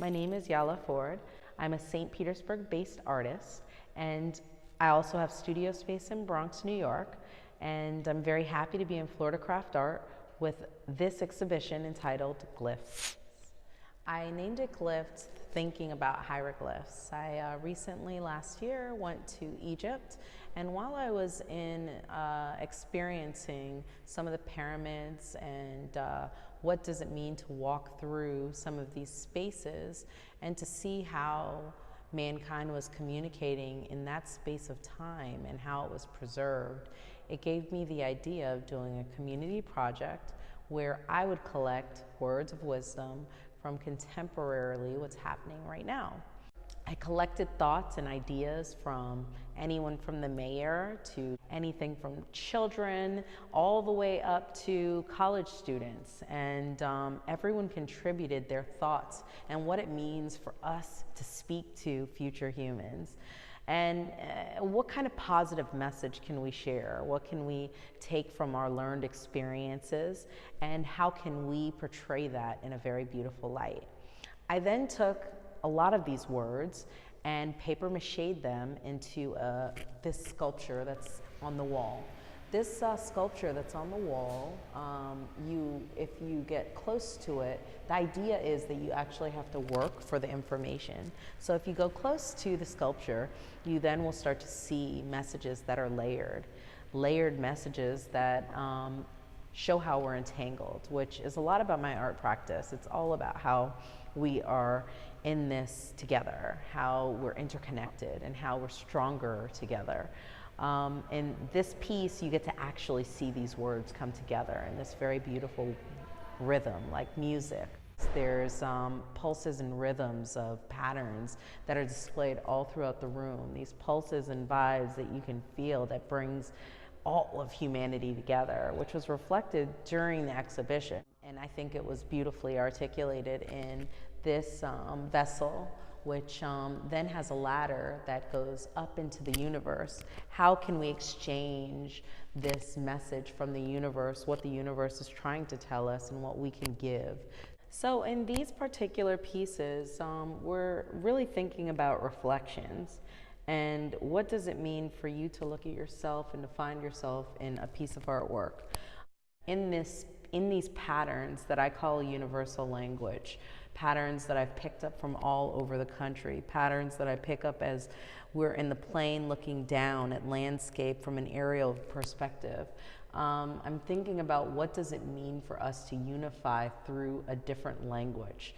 My name is Yala Ford. I'm a St. Petersburg-based artist, and I also have studio space in Bronx, New York, and I'm very happy to be in Florida CraftArt with this exhibition entitled GLYPHS. I named it GLYPHS thinking about hieroglyphs. I recently, last year, went to Egypt, and while I was experiencing some of the pyramids and what does it mean to walk through some of these spaces and to see how mankind was communicating in that space of time and how it was preserved, it gave me the idea of doing a community project where I would collect words of wisdom from contemporarily what's happening right now. I collected thoughts and ideas from anyone from the mayor to anything from children all the way up to college students, and everyone contributed their thoughts and what it means for us to speak to future humans. And what kind of positive message can we share? What can we take from our learned experiences, and how can we portray that in a very beautiful light? I then took a lot of these words and paper mache'd them into this sculpture that's on the wall. This sculpture that's on the wall, if you get close to it, the idea is that you actually have to work for the information. So if you go close to the sculpture, you then will start to see messages that are layered messages that show how we're entangled, which is a lot about my art practice. It's all about how we are in this together, how we're interconnected, and how we're stronger together. In this piece, you get to actually see these words come together in this very beautiful rhythm, like music. There's pulses and rhythms of patterns that are displayed all throughout the room. These pulses and vibes that you can feel that brings all of humanity together, which was reflected during the exhibition. And I think it was beautifully articulated in this vessel, which then has a ladder that goes up into the universe. How can we exchange this message from the universe, what the universe is trying to tell us, and what we can give? So in these particular pieces, we're really thinking about reflections. And what does it mean for you to look at yourself and to find yourself in a piece of artwork? In these patterns that I call universal language, patterns that I've picked up from all over the country, patterns that I pick up as we're in the plane looking down at landscape from an aerial perspective. I'm thinking about what does it mean for us to unify through a different language.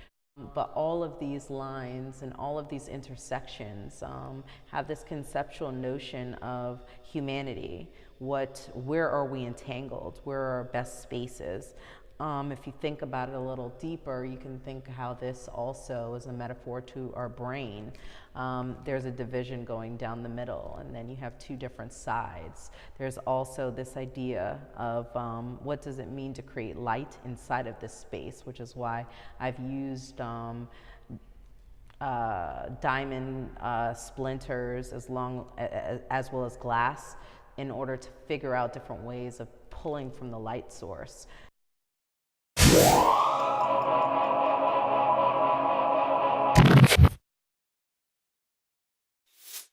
But all of these lines and all of these intersections have this conceptual notion of humanity. Where are we entangled? Where are our best spaces? If you think about it a little deeper, you can think how this also is a metaphor to our brain. There's a division going down the middle, and then you have two different sides. There's also this idea of what does it mean to create light inside of this space, which is why I've used diamond splinters as well as glass in order to figure out different ways of pulling from the light source.